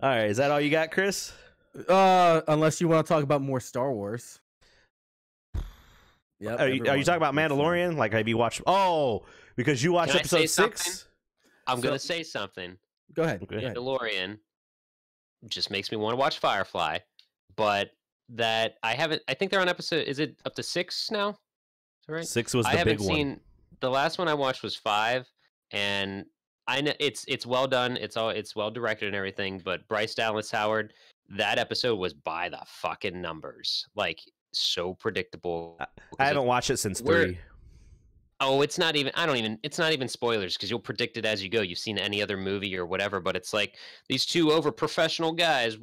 All right, is that all you got, Chris? Unless you want to talk about more Star Wars. Yep. Are you talking about Mandalorian? Like, have you watched? Oh, because you watched episode 6. I'm gonna say something. Go ahead. Mandalorian just makes me want to watch Firefly, but that I haven't. I think they're on episode. Is it up to 6 now? Is that right? 6 was the big one. The last one I watched was 5, and I know it's well done. It's well directed and everything. But Bryce Dallas Howard, that episode was by the fucking numbers. Like, so predictable. I haven't watched it since 3. Oh, it's not even spoilers, because you'll predict it as you go. You've seen any other movie or whatever, but it's like these two over professional guys,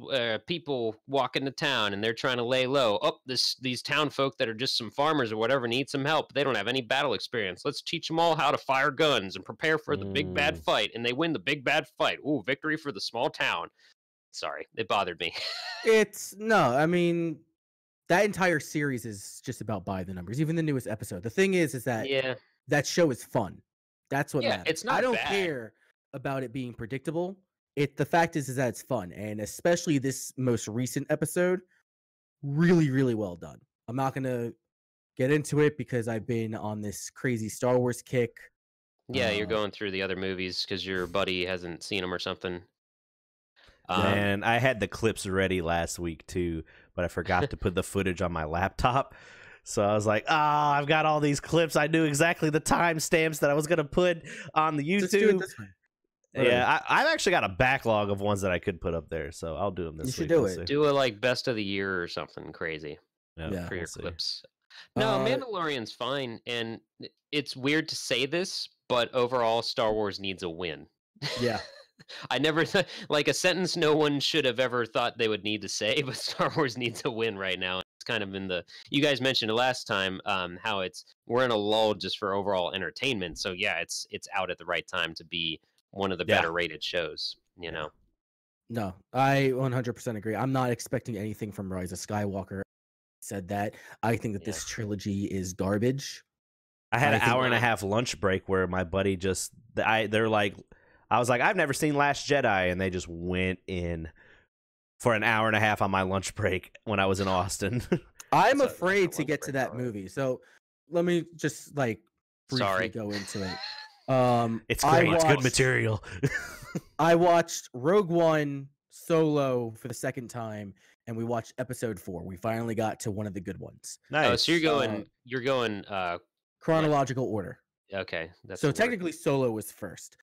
people walk into town and they're trying to lay low. Oh, these town folk that are just some farmers or whatever need some help. They don't have any battle experience. Let's teach them all how to fire guns and prepare for the big bad fight. And they win the big bad fight. Ooh, victory for the small town. Sorry, it bothered me. I mean, that entire series is just about by the numbers. Even the newest episode. The thing is that that show is fun. That's what matters. It's not I don't bad. care about it being predictable. The fact is that it's fun, and especially this most recent episode, really, really well done. I'm not gonna get into it because I've been on this crazy Star Wars kick. Yeah, you're going through the other movies because your buddy hasn't seen them or something. And I had the clips ready last week too, but I forgot to put the footage on my laptop. So I was like, I've got all these clips. I knew exactly the timestamps that I was going to put on the YouTube. Just do it this way. Yeah, I've actually got a backlog of ones that I could put up there, so I'll do them this week. You should do it. Do a like best of the year or something crazy for your clips. No, Mandalorian's fine, and it's weird to say this, but overall, Star Wars needs a win. Yeah. I never like a sentence no one should have ever thought they would need to say, but Star Wars needs a win right now. It's kind of in the, you guys mentioned it last time, how we're in a lull just for overall entertainment. So yeah, it's out at the right time to be one of the better rated shows, you know? No, I 100% agree. I'm not expecting anything from Rise of Skywalker. Said that. I think that this trilogy is garbage. I had an hour and a half lunch break where my buddy they're like, I was like, I've never seen Last Jedi, and they just went in for an hour and a half on my lunch break when I was in Austin. I'm afraid to get to that movie, so let me just briefly go into it. It's great. It's good material. I watched Rogue One solo for the second time, and we watched episode 4. We finally got to one of the good ones. Nice. Oh, so you're going chronological order. Okay, that's so technically Solo was first.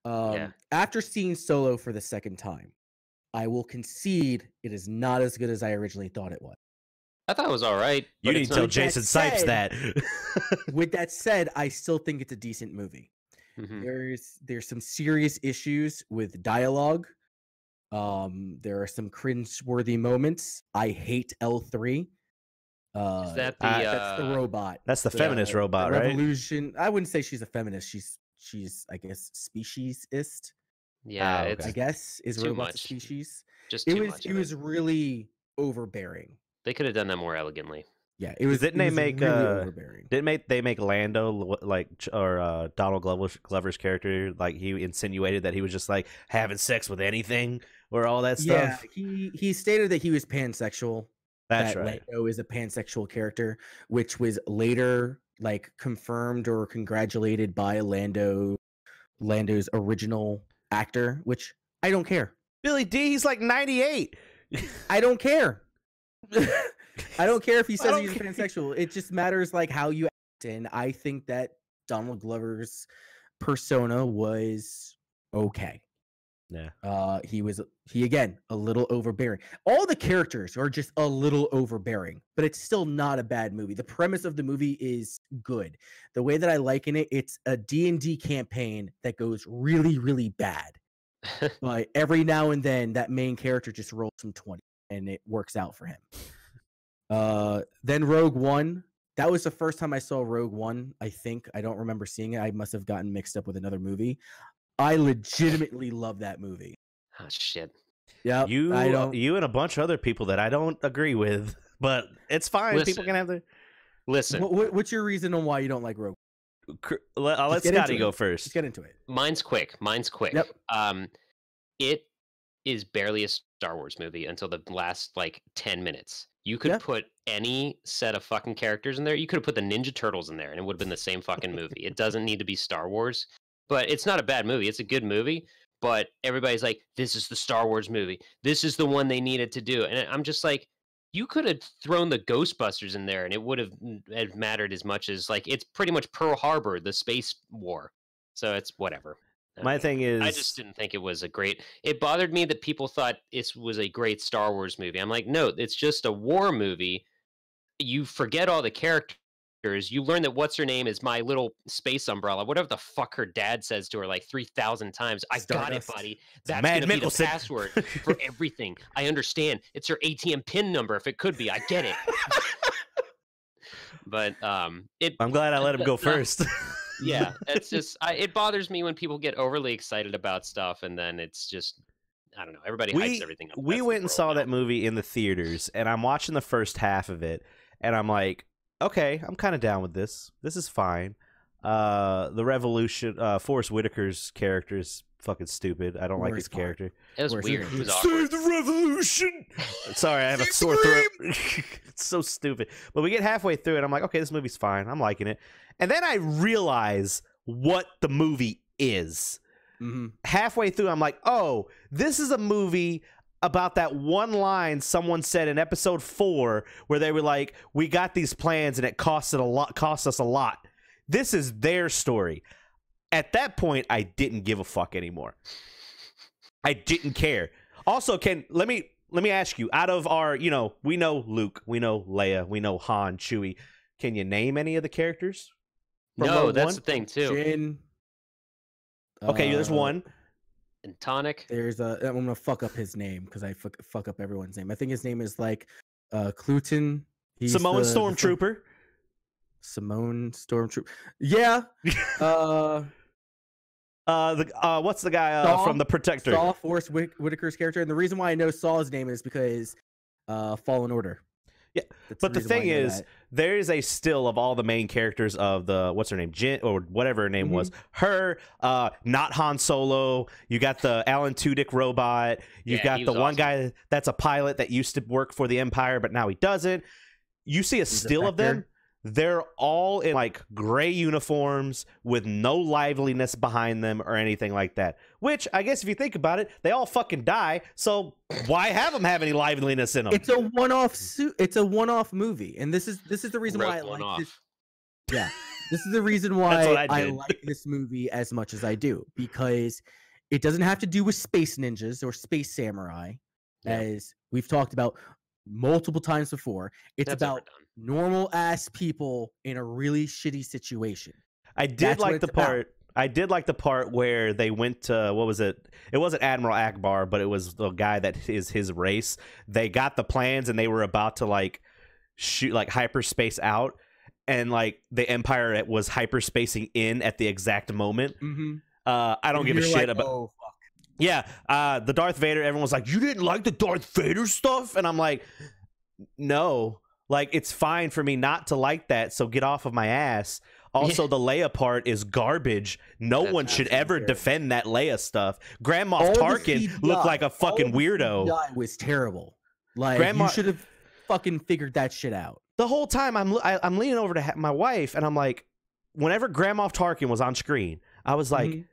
After seeing Solo for the second time, I will concede it is not as good as I originally thought it was. I thought it was all right. You need to tell Jason Sipes that. With that said, I still think it's a decent movie. Mm-hmm. There's some serious issues with dialogue. There are some cringe-worthy moments. I hate L3. Is that that's the robot? That's the feminist robot, the right? Revolution. I wouldn't say she's a feminist. She's I guess speciesist. Yeah, I guess is too robot much. Species. Just too much. It was really overbearing. They could have done that more elegantly. Yeah, it was. Didn't they make really overbearing? They make Lando or Donald Glover's character, like he insinuated that he was just like having sex with anything or all that stuff? Yeah, he stated that he was pansexual. That's right. Lando is a pansexual character, which was later confirmed or congratulated by Lando's original actor, which I don't care. Billy D, he's like 98. I don't care. I don't care if he says he's pansexual. It just matters how you act, and I think that Donald Glover's persona was okay. Yeah. He again a little overbearing. All the characters are just a little overbearing, but it's still not a bad movie. The premise of the movie is good. The way that I liken it, it's a D&D campaign that goes really, really bad. But every now and then that main character just rolls some 20 and it works out for him. Then Rogue One. That was the first time I saw Rogue One, I think. I don't remember seeing it. I must have gotten mixed up with another movie. I legitimately love that movie. Oh shit! Yeah, you and a bunch of other people that I don't agree with, but it's fine. Listen, people can have their listen. What's your reason on why you don't like Rogue? I'll let Scotty go first. Let's get into it. Mine's quick. Yep. is barely a Star Wars movie until the last like 10 minutes. You could Yeah. put any set of fucking characters in there. You could have put the Ninja Turtles in there and it would have been the same fucking movie. It doesn't need to be Star Wars, but it's not a bad movie. It's a good movie, but everybody's like, this is the Star Wars movie. This is the one they needed to do. And I'm just like, you could have thrown the Ghostbusters in there and it would have mattered as much as like, it's pretty much Pearl Harbor, the space war. So it's whatever. My thing is, I just didn't think it was a great. It bothered me that people thought this was a great Star Wars movie. I'm like, no, it's just a war movie. You forget all the characters. You learn that what's her name is my little space umbrella, whatever the fuck her dad says to her like 3,000 times. I got it, buddy. That's gonna be the password for everything. I understand. It's her ATM pin number. If it could be, I get it. But I'm glad I let him go first. Yeah, it's just it bothers me when people get overly excited about stuff and then it's just I don't know. Everybody hypes everything up. We went and saw that movie in the theaters, and I'm watching the first half of it, and I'm like, okay, I'm kind of down with this. This is fine. The Revolution, Forrest Whitaker's character is fucking stupid. I don't like his character. It was weird. It was Save the revolution! Sorry, I have a sore throat. It's so stupid. But we get halfway through it, I'm like, okay, this movie's fine. I'm liking it. And then I realize what the movie is. Mm-hmm. Halfway through, I'm like, oh, this is a movie about that one line someone said in episode 4 where they were like, we got these plans and it cost us a lot. This is their story. At that point, I didn't give a fuck anymore. I didn't care. Also, let me ask you, out of our, we know Luke, we know Leia, we know Han, Chewie. Can you name any of the characters? No, that's the thing too. Jin. Okay, there's one. And Tonic. I'm gonna fuck up his name because I fuck up everyone's name. I think his name is like Cluton. Samoan Stormtrooper. Simone Stormtrooper. Yeah. What's the guy from The Protector? Saw, Forrest Whitaker's character, and the reason why I know Saw's name is because Fallen Order. Yeah, but the thing is, there is a still of all the main characters of the what's her name, Jin or whatever her name was. Her, not Han Solo. You got the Alan Tudyk robot. You got the one guy that's a pilot that used to work for the Empire, but now he doesn't. You see a still of them. They're all in like gray uniforms with no liveliness behind them or anything like that. Which I guess if you think about it, they all fucking die. So why have them have any liveliness in them? It's a one-off It's a one-off movie, and this is the reason why I like this. Yeah, this is the reason why I like this movie as much as I do, because it doesn't have to do with space ninjas or space samurai, as we've talked about multiple times before. It's about normal ass people in a really shitty situation. I did like the part where they went to, what was it? It wasn't Admiral Akbar, but it was the guy that is his race. They got the plans and they were about to like shoot like hyperspace out, and like the Empire was hyperspacing in at the exact moment. Mm-hmm. I don't give a shit about. Oh, fuck. Yeah, the Darth Vader. Everyone was like, "You didn't like the Darth Vader stuff," and I'm like, "No, like it's fine for me not to like that. So get off of my ass." Also, the Leia part is garbage. No one should ever defend that Leia stuff. Grand Moff Tarkin looked like a fucking weirdo. It was terrible. Like you should have fucking figured that shit out. The whole time I'm leaning over to my wife, and I'm like, whenever Grand Moff Tarkin was on screen, I was like,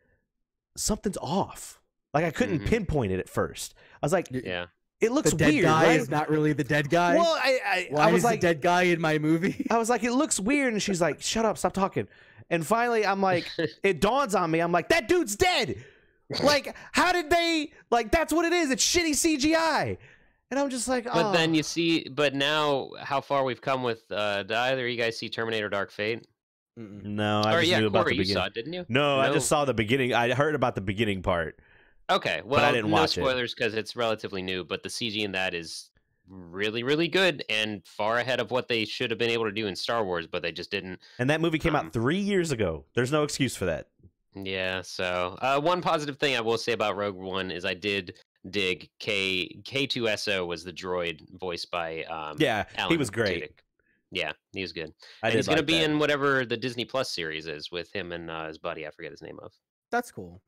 something's off. Like I couldn't pinpoint it at first. I was like, it looks the dead weird. Guy right? is not really the dead guy. Well, I was like, the dead guy in my movie. I was like, it looks weird, and she's like, shut up, stop talking. And finally, I'm like, it dawns on me. I'm like, that dude's dead. Like, how did they? Like, that's what it is. It's shitty CGI. And I'm just like, oh. But then you see, but now how far we've come with. Did either of you guys see Terminator: Dark Fate? No, I just knew about the beginning. You saw it, didn't you? No, I just saw the beginning. I heard about the beginning part. Okay, well, but I didn't watch spoilers because it's relatively new, but the CG in that is really, really good and far ahead of what they should have been able to do in Star Wars, but they just didn't. And that movie came out 3 years ago. There's no excuse for that. Yeah, so one positive thing I will say about Rogue One is I did dig K2SO was the droid voiced by Alan he was great. Tudyk. Yeah, he was good. And he's going to be in whatever the Disney Plus series is with him and his buddy. I forget his name of. That's cool.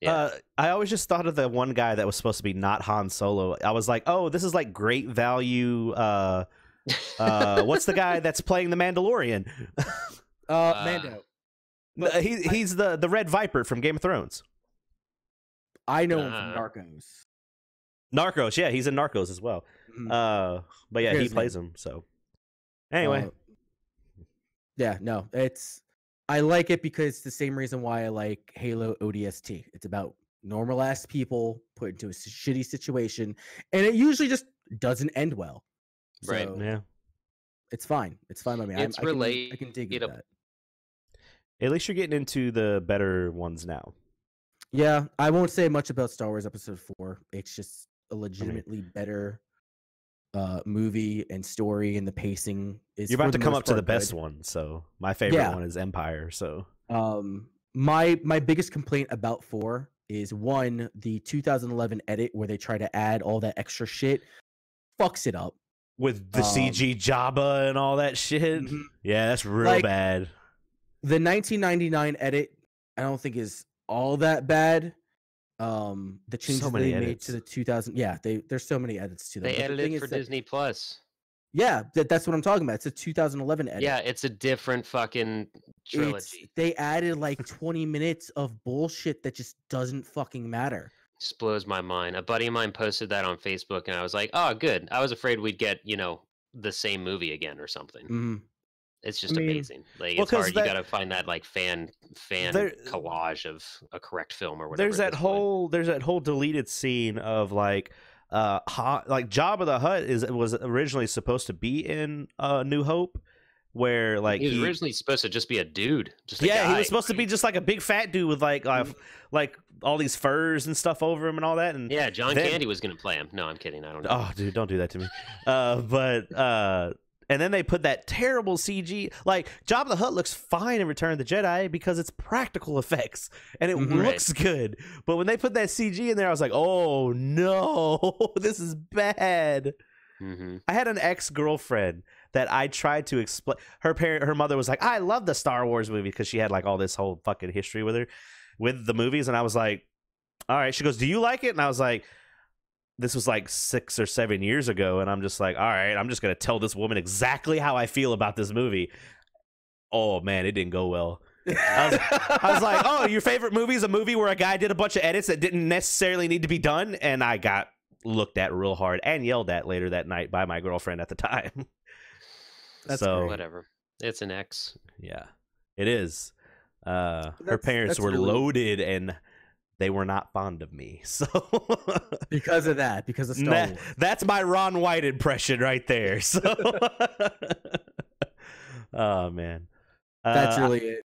I always just thought of the one guy that was supposed to be not Han Solo. I was like, oh, this is like great value. What's the guy that's playing the Mandalorian? Mando. He's the Red Viper from Game of Thrones. I know him from Narcos. Narcos, yeah, he's in Narcos as well. But yeah, he plays him. So anyway, yeah, no, I like it because it's the same reason why I like Halo ODST. It's about normal ass people put into a shitty situation, and it usually just doesn't end well. Right? So yeah, it's fine. It's fine by me. It's I can dig with that. At least you're getting into the better ones now. Yeah, I won't say much about Star Wars Episode 4. It's just a legitimately better movie and story, and the pacing is. You're about to come up to the best one, so my favorite one is Empire. So, my biggest complaint about 4 is one, the 2011 edit where they try to add all that extra shit fucks it up with the CG Jabba and all that shit. Yeah, that's real bad. The 1999 edit, I don't think is all that bad. The changes they made to the 2000, there's so many edits to them. They edited it for Disney Plus. Yeah, that's what I'm talking about. It's a 2011 edit. Yeah, it's a different fucking trilogy. They added like 20 minutes of bullshit that just doesn't fucking matter. Just blows my mind. A buddy of mine posted that on Facebook, and I was like, "Oh, good." I was afraid we'd get the same movie again or something. It's just amazing. Like, it's hard. You got to find that like fan collage of a correct film or whatever. There's that whole deleted scene of like Jabba the Hutt was originally supposed to be in New Hope, where like he was originally supposed to just be a dude. Just a guy. He was supposed to be just like a big fat dude with like all these furs and stuff over him and all that. And yeah, John Candy was going to play him. No, I'm kidding. I don't know. Oh, dude, don't do that to me. And then they put that terrible CG. Like, Jabba the Hutt looks fine in Return of the Jedi because it's practical effects and it looks good. But when they put that CG in there, I was like, oh no, this is bad. I had an ex-girlfriend that I tried to explain. Her mother was like, I love the Star Wars movie because she had like all this whole fucking history with the movies. And I was like, all right. She goes, do you like it? And I was like, this was like 6 or 7 years ago, and I'm just like, all right, I'm just gonna tell this woman exactly how I feel about this movie. Oh man, it didn't go well. I was like, oh, your favorite movie is a movie where a guy did a bunch of edits that didn't necessarily need to be done, and I got looked at real hard and yelled at later that night by my girlfriend at the time. That's so whatever. It's an ex. Yeah, it is. Her parents were loaded and they were not fond of me, so because of Star Wars. That's my Ron White impression right there. So, oh man, that's really it.